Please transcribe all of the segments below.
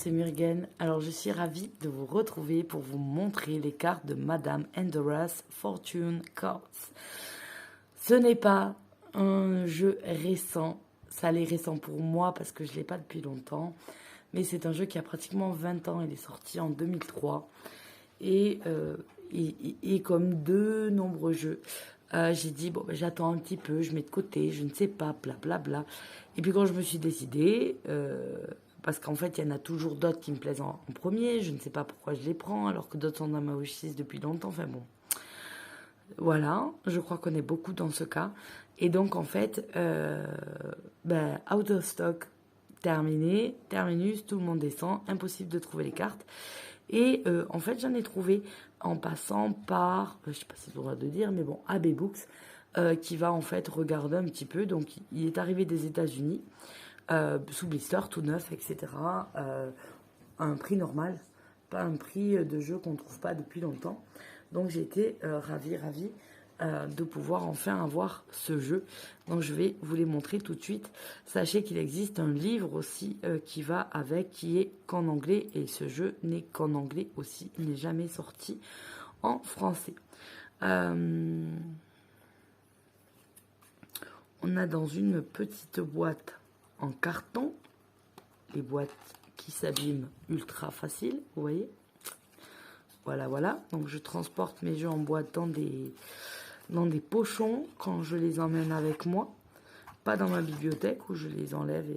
c'est Murgen. Alors je suis ravie de vous retrouver pour vous montrer les cartes de Madame Endora's Fortune Cards. Ce n'est pas un jeu récent, ça l'est récent pour moi parce que je ne l'ai pas depuis longtemps, mais c'est un jeu qui a pratiquement 20 ans, il est sorti en 2003 et comme de nombreux jeux, j'ai dit bon j'attends un petit peu, je mets de côté, je ne sais pas, blablabla. Et puis quand je me suis décidée, parce qu'en fait il y en a toujours d'autres qui me plaisent en premier, je ne sais pas pourquoi je les prends alors que d'autres sont dans ma wishlist depuis longtemps, enfin bon. Voilà, je crois qu'on est beaucoup dans ce cas. Et donc en fait, out of stock, terminé, terminus, tout le monde descend, impossible de trouver les cartes. Et en fait, j'en ai trouvé en passant par, je sais pas si c'est le droit de dire, mais bon, AB Books, qui va en fait regarder un petit peu. Donc, il est arrivé des États-Unis, sous blister, tout neuf, etc., à un prix normal, pas un prix de jeu qu'on ne trouve pas depuis longtemps. Donc, j'ai été ravie de pouvoir enfin avoir ce jeu. Donc je vais vous les montrer tout de suite. Sachez qu'il existe un livre aussi qui va avec, qui est qu'en anglais, et ce jeu n'est qu'en anglais aussi, il n'est jamais sorti en français. On a dans une petite boîte en carton, les boîtes qui s'abîment ultra facile, vous voyez. Voilà, donc je transporte mes jeux en boîte dans des pochons quand je les emmène avec moi, pas dans ma bibliothèque où je les enlève et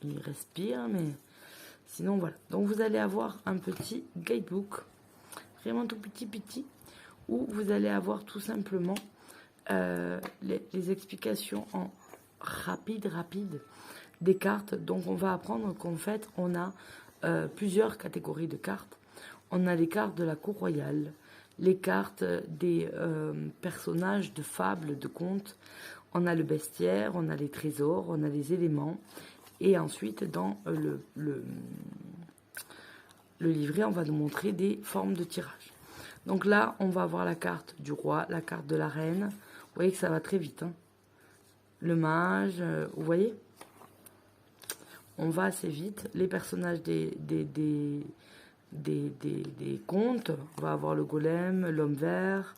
ils respirent, mais sinon voilà. Donc vous allez avoir un petit guidebook, vraiment tout petit, où vous allez avoir tout simplement les explications en rapide des cartes. Donc on va apprendre qu'en fait on a plusieurs catégories de cartes. On a les cartes de la cour royale, les cartes des personnages de fables, de contes. On a le bestiaire, on a les trésors, on a les éléments. Et ensuite, dans le livret, on va nous montrer des formes de tirage. Donc là, on va avoir la carte du roi, la carte de la reine. Vous voyez que ça va très vite, hein. Le mage, vous voyez? On va assez vite. Les personnages des contes, on va avoir le golem, l'homme vert,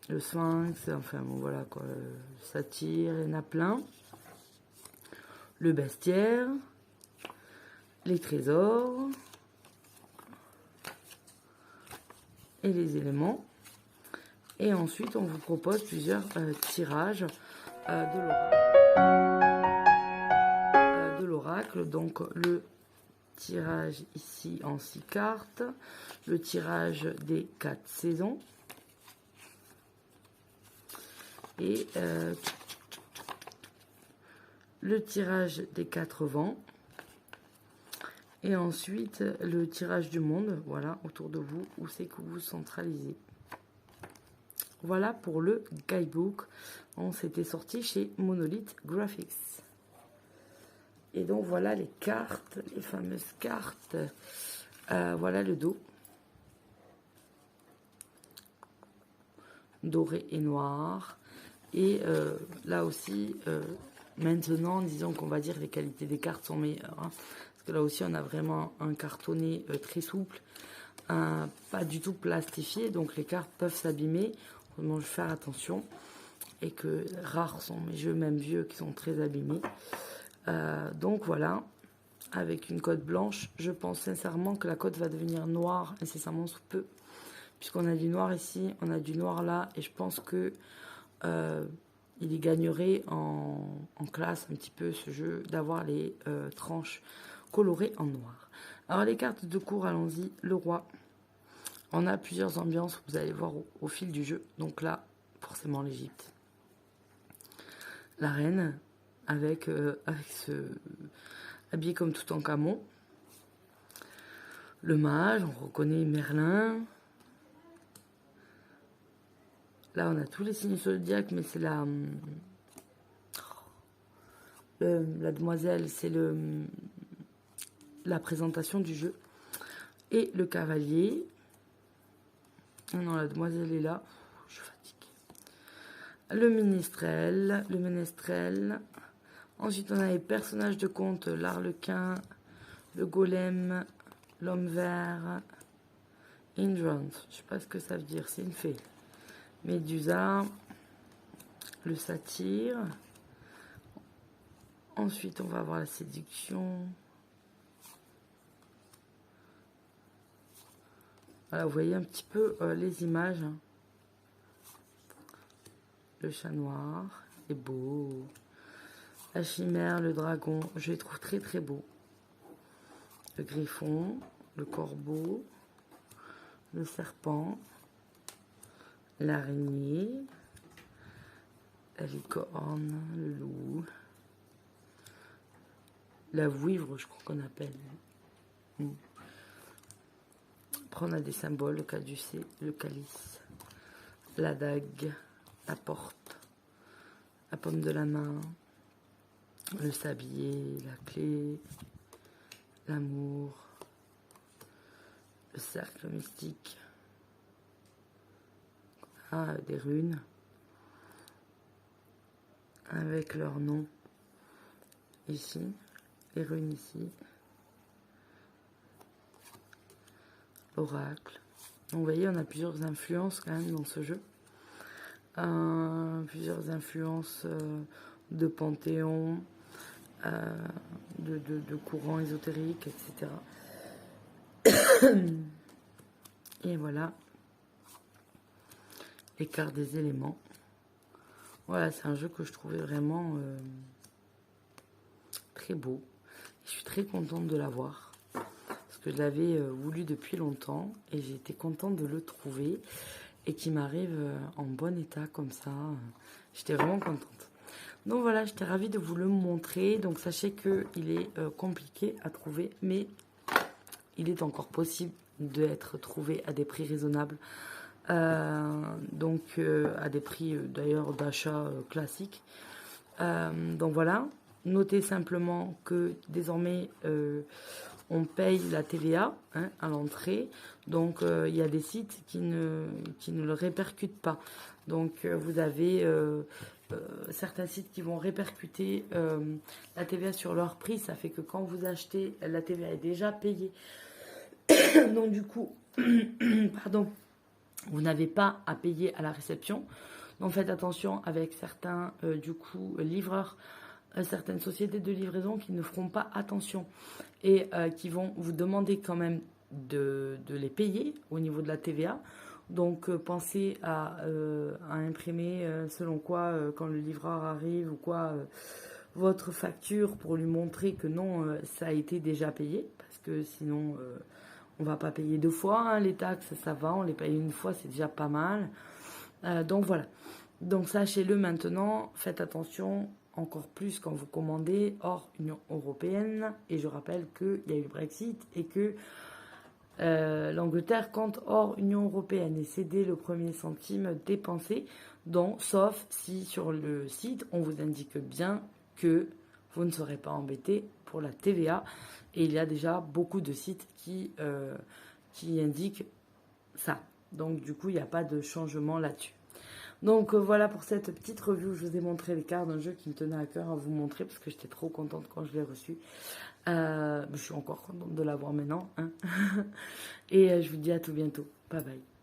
le sphinx, enfin bon voilà quoi, le satyre, il y en a plein. Le bestiaire, les trésors et les éléments. Et ensuite on vous propose plusieurs tirages de l'oracle, donc le tirage ici en 6 cartes, le tirage des 4 saisons et le tirage des 4 vents et ensuite le tirage du monde, voilà, autour de vous, où c'est que vous centralisez. Voilà pour le guidebook. On s'était sorti chez Monolith Graphics. Et donc voilà les cartes, les fameuses cartes. Voilà le dos. Doré et noir. Et là aussi, maintenant, disons qu'on va dire les qualités des cartes sont meilleures, hein, parce que là aussi, on a vraiment un cartonné très souple, pas du tout plastifié. Donc les cartes peuvent s'abîmer. Vraiment, je vais faire attention. Et que rares sont mes jeux, même vieux, qui sont très abîmés. Donc voilà, avec une cote blanche, je pense sincèrement que la cote va devenir noire incessamment sous peu, puisqu'on a du noir ici, on a du noir là, et je pense que il y gagnerait en classe un petit peu ce jeu, d'avoir les tranches colorées en noir. Alors les cartes de cour, allons-y. Le roi, on a plusieurs ambiances, vous allez voir au fil du jeu. Donc là, forcément l'Égypte. La reine, avec ce habillé comme tout en camon. Le mage, on reconnaît Merlin. Là, on a tous les signes zodiaques, mais c'est la demoiselle, c'est la présentation du jeu. Et le cavalier. Non, la demoiselle est là. Je suis fatiguée. Le ménestrel. Ensuite, on a les personnages de conte, l'arlequin, le golem, l'homme vert, Hydrant, je sais pas ce que ça veut dire, c'est une fée. Médusa, le satyre. Ensuite, on va avoir la séduction. Voilà, vous voyez un petit peu les images. Le chat noir est beau. La chimère, le dragon, je les trouve très très beaux. Le griffon, le corbeau, le serpent, l'araignée, la licorne, le loup, la vouivre, je crois qu'on appelle. Après, on a des symboles, le caducée, le calice, la dague, la porte, la paume de la main, le sablier, la clé, l'amour, le cercle mystique, des runes avec leur nom ici, les runes ici, l'oracle. Donc vous voyez, on a plusieurs influences quand même dans ce jeu, plusieurs influences de panthéon, de courants ésotériques, etc. Et voilà les cartes des éléments. Voilà, c'est un jeu que je trouvais vraiment très beau. Je suis très contente de l'avoir parce que je l'avais voulu depuis longtemps et j'ai été contente de le trouver et qui m'arrive en bon état comme ça. J'étais vraiment contente. Donc voilà, j'étais ravie de vous le montrer. Donc sachez qu'il est compliqué à trouver, mais il est encore possible d'être trouvé à des prix raisonnables. Donc à des prix d'ailleurs d'achat classiques. Donc voilà, notez simplement que désormais on paye la TVA à l'entrée. Donc il y a des sites qui ne le répercutent pas. Donc vous avez certains sites qui vont répercuter la TVA sur leur prix. Ça fait que quand vous achetez, la TVA est déjà payée. Donc du coup, pardon, vous n'avez pas à payer à la réception. Donc faites attention avec certains du coup livreurs, certaines sociétés de livraison qui ne feront pas attention et qui vont vous demander quand même de les payer au niveau de la TVA. Donc pensez à imprimer selon quoi quand le livreur arrive ou quoi votre facture pour lui montrer que non ça a été déjà payé, parce que sinon on va pas payer deux fois, les taxes ça va, on les paye une fois, c'est déjà pas mal. Donc voilà, donc sachez-le maintenant, faites attention encore plus quand vous commandez hors Union Européenne. Et je rappelle qu'il y a eu le Brexit et que l'Angleterre compte hors Union Européenne et c'est dès le premier centime dépensé, donc sauf si sur le site on vous indique bien que vous ne serez pas embêté pour la TVA. Et il y a déjà beaucoup de sites qui indiquent ça. Donc du coup, il n'y a pas de changement là-dessus. Donc voilà pour cette petite review. Je vous ai montré les cartes d'un jeu qui me tenait à cœur à vous montrer parce que j'étais trop contente quand je l'ai reçu. Je suis encore contente de l'avoir maintenant. Et je vous dis à tout bientôt. Bye bye.